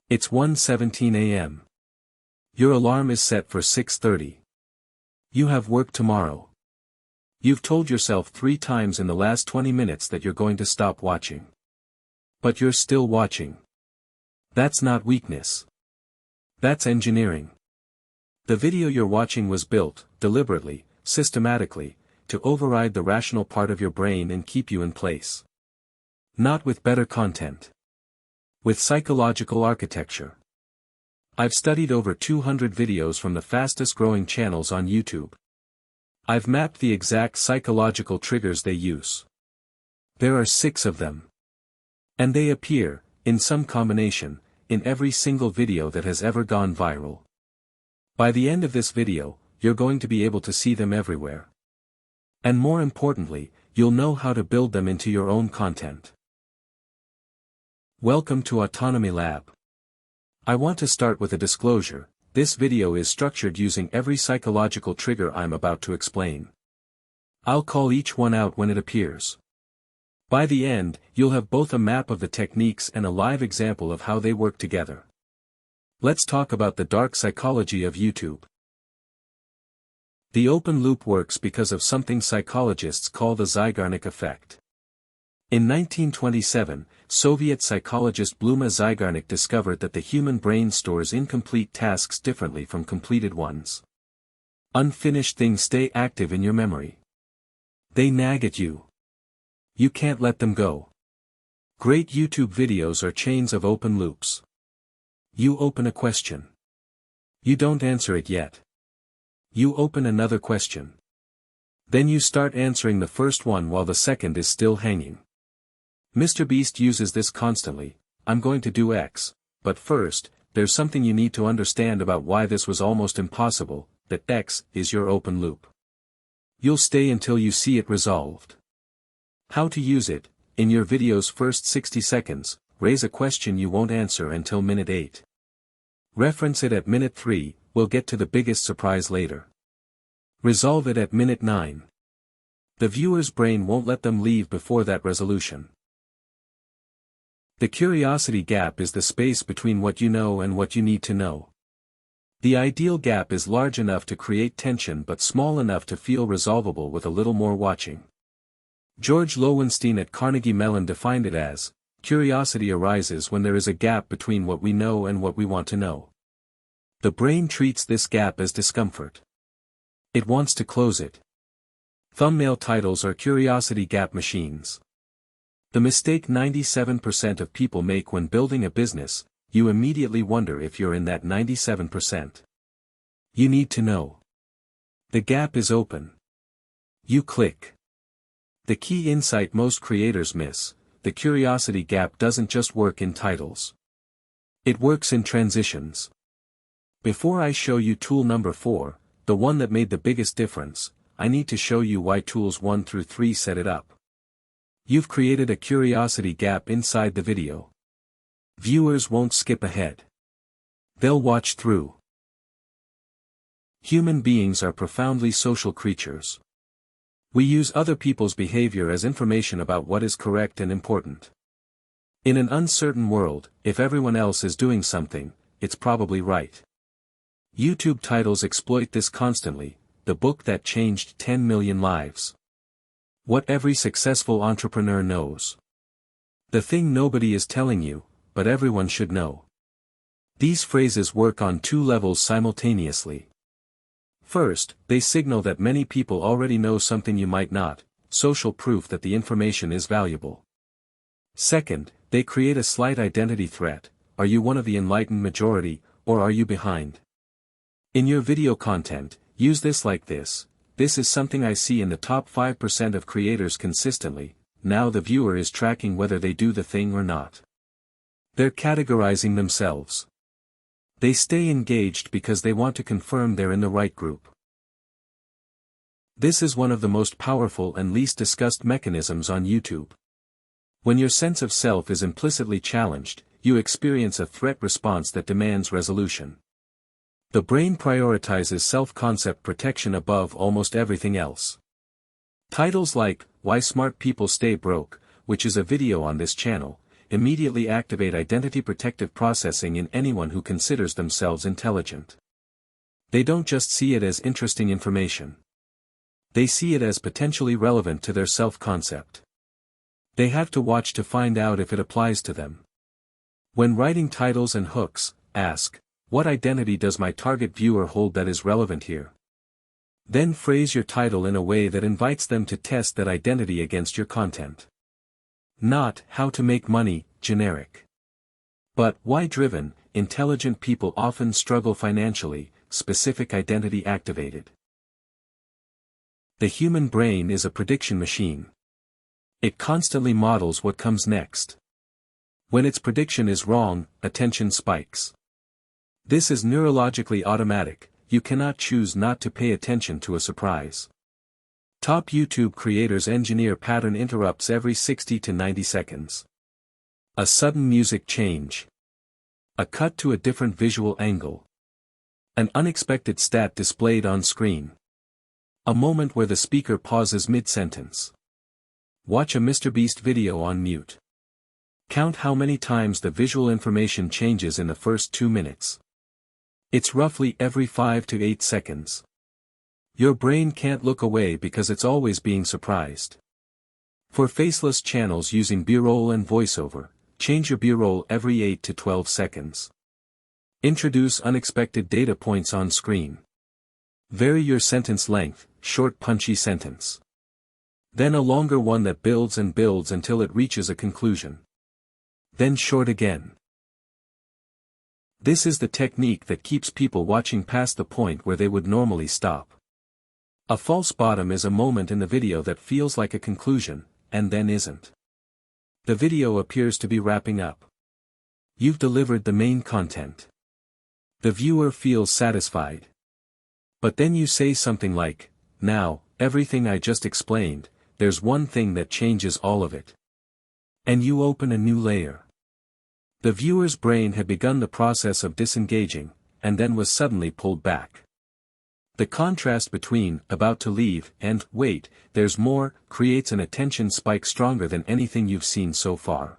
It's 1:17 a.m. Your alarm is set for 6:30. You have work tomorrow. You've told yourself 3 times in the last 20 minutes that you're going to stop watching. But you're still watching. That's not weakness. That's engineering. The video you're watching was built, deliberately, systematically, to override the rational part of your brain and keep you in place. Not with better content. With psychological architecture. I've studied over 200 videos from the fastest growing channels on YouTube. I've mapped the exact psychological triggers they use. There are 6 of them. And they appear, in some combination, in every single video that has ever gone viral. By the end of this video, you're going to be able to see them everywhere. And more importantly, you'll know how to build them into your own content. Welcome to AutonomiLab. I want to start with a disclosure. This video is structured using every psychological trigger I'm about to explain. I'll call each one out when it appears. By the end, you'll have both a map of the techniques and a live example of how they work together. Let's talk about the dark psychology of YouTube. The open loop works because of something psychologists call the Zeigarnik effect. In 1927, Soviet psychologist Bluma Zeigarnik discovered that the human brain stores incomplete tasks differently from completed ones. Unfinished things stay active in your memory. They nag at you. You can't let them go. Great YouTube videos are chains of open loops. You open a question. You don't answer it yet. You open another question. Then you start answering the first one while the second is still hanging. Mr. Beast uses this constantly. I'm going to do X, but first, there's something you need to understand about why this was almost impossible, that X is your open loop. You'll stay until you see it resolved. How to use it: in your video's first 60 seconds, raise a question you won't answer until minute 8. Reference it at minute 3, we'll get to the biggest surprise later. Resolve it at minute 9. The viewer's brain won't let them leave before that resolution. The curiosity gap is the space between what you know and what you need to know. The ideal gap is large enough to create tension but small enough to feel resolvable with a little more watching. George Lowenstein at Carnegie Mellon defined it as, curiosity arises when there is a gap between what we know and what we want to know. The brain treats this gap as discomfort. It wants to close it. Thumbnail titles are curiosity gap machines. The mistake 97% of people make when building a business: you immediately wonder if you're in that 97%. You need to know. The gap is open. You click. The key insight most creators miss: the curiosity gap doesn't just work in titles. It works in transitions. Before I show you tool number 4, the one that made the biggest difference, I need to show you why tools 1 through 3 set it up. You've created a curiosity gap inside the video. Viewers won't skip ahead. They'll watch through. Human beings are profoundly social creatures. We use other people's behavior as information about what is correct and important. In an uncertain world, if everyone else is doing something, it's probably right. YouTube titles exploit this constantly: the book that changed 10 million lives. What every successful entrepreneur knows. The thing nobody is telling you, but everyone should know. These phrases work on 2 levels simultaneously. First, they signal that many people already know something you might not, social proof that the information is valuable. Second, they create a slight identity threat: are you one of the enlightened majority, or are you behind? In your video content, use this like this: this is something I see in the top 5% of creators consistently. Now the viewer is tracking whether they do the thing or not. They're categorizing themselves. They stay engaged because they want to confirm they're in the right group. This is one of the most powerful and least discussed mechanisms on YouTube. When your sense of self is implicitly challenged, you experience a threat response that demands resolution. The brain prioritizes self-concept protection above almost everything else. Titles like, Why Smart People Stay Broke, which is a video on this channel, immediately activate identity protective processing in anyone who considers themselves intelligent. They don't just see it as interesting information. They see it as potentially relevant to their self-concept. They have to watch to find out if it applies to them. When writing titles and hooks, ask, what identity does my target viewer hold that is relevant here? Then phrase your title in a way that invites them to test that identity against your content. Not, how to make money, generic. But, why-driven, intelligent people often struggle financially, specific identity activated. The human brain is a prediction machine. It constantly models what comes next. When its prediction is wrong, attention spikes. This is neurologically automatic, you cannot choose not to pay attention to a surprise. Top YouTube creators engineer pattern interrupts every 60 to 90 seconds. A sudden music change. A cut to a different visual angle. An unexpected stat displayed on screen. A moment where the speaker pauses mid-sentence. Watch a MrBeast video on mute. Count how many times the visual information changes in the first 2 minutes. It's roughly every 5 to 8 seconds. Your brain can't look away because it's always being surprised. For faceless channels using B-roll and voiceover, change your B-roll every 8 to 12 seconds. Introduce unexpected data points on screen. Vary your sentence length, short punchy sentence. Then a longer one that builds and builds until it reaches a conclusion. Then short again. This is the technique that keeps people watching past the point where they would normally stop. A false bottom is a moment in the video that feels like a conclusion, and then isn't. The video appears to be wrapping up. You've delivered the main content. The viewer feels satisfied. But then you say something like, now, everything I just explained, there's one thing that changes all of it. And you open a new layer. The viewer's brain had begun the process of disengaging, and then was suddenly pulled back. The contrast between, about to leave, and, wait, there's more, creates an attention spike stronger than anything you've seen so far.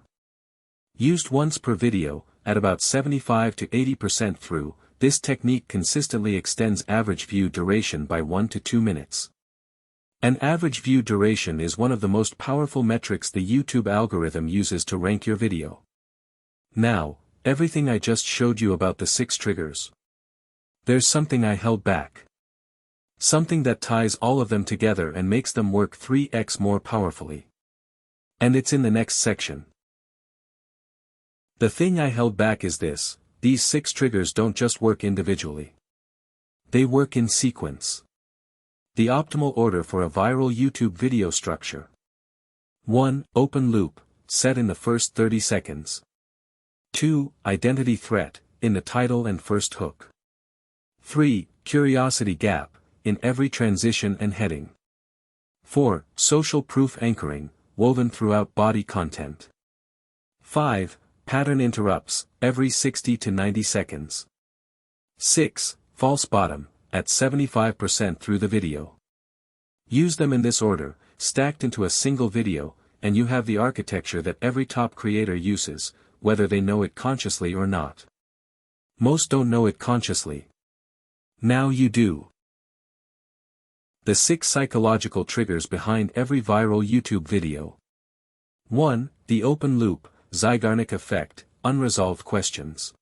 Used once per video, at about 75 to 80% through, this technique consistently extends average view duration by 1 to 2 minutes. An average view duration is one of the most powerful metrics the YouTube algorithm uses to rank your video. Now, everything I just showed you about the 6 triggers. There's something I held back. Something that ties all of them together and makes them work 3x more powerfully. And it's in the next section. The thing I held back is this: these 6 triggers don't just work individually. They work in sequence. The optimal order for a viral YouTube video structure. 1. Open loop, set in the first 30 seconds. 2. Identity threat, in the title and first hook. 3. Curiosity gap, in every transition and heading. 4. Social proof anchoring, woven throughout body content. 5. Pattern interrupts, every 60 to 90 seconds. 6. False bottom, at 75% through the video. Use them in this order, stacked into a single video, and you have the architecture that every top creator uses, whether they know it consciously or not. Most don't know it consciously. Now you do. The 6 psychological triggers behind every viral YouTube video. 1. The open loop, Zeigarnik effect, unresolved questions.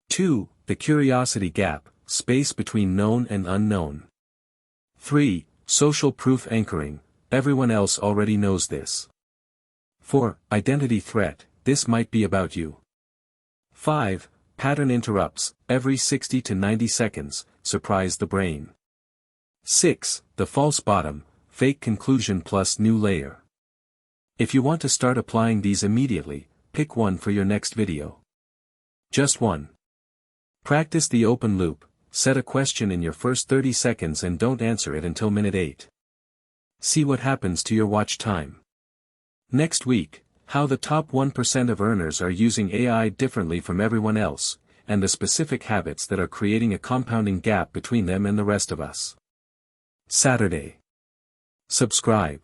2. The curiosity gap, space between known and unknown. 3. Social proof anchoring, everyone else already knows this. 4. Identity threat, this might be about you. 5. Pattern interrupts, every 60 to 90 seconds, surprise the brain. 6. The false bottom, fake conclusion plus new layer. If you want to start applying these immediately, pick one for your next video. Just one. Practice the open loop, set a question in your first 30 seconds and don't answer it until minute 8. See what happens to your watch time. Next week, how the top 1% of earners are using AI differently from everyone else, and the specific habits that are creating a compounding gap between them and the rest of us. Saturday. Subscribe.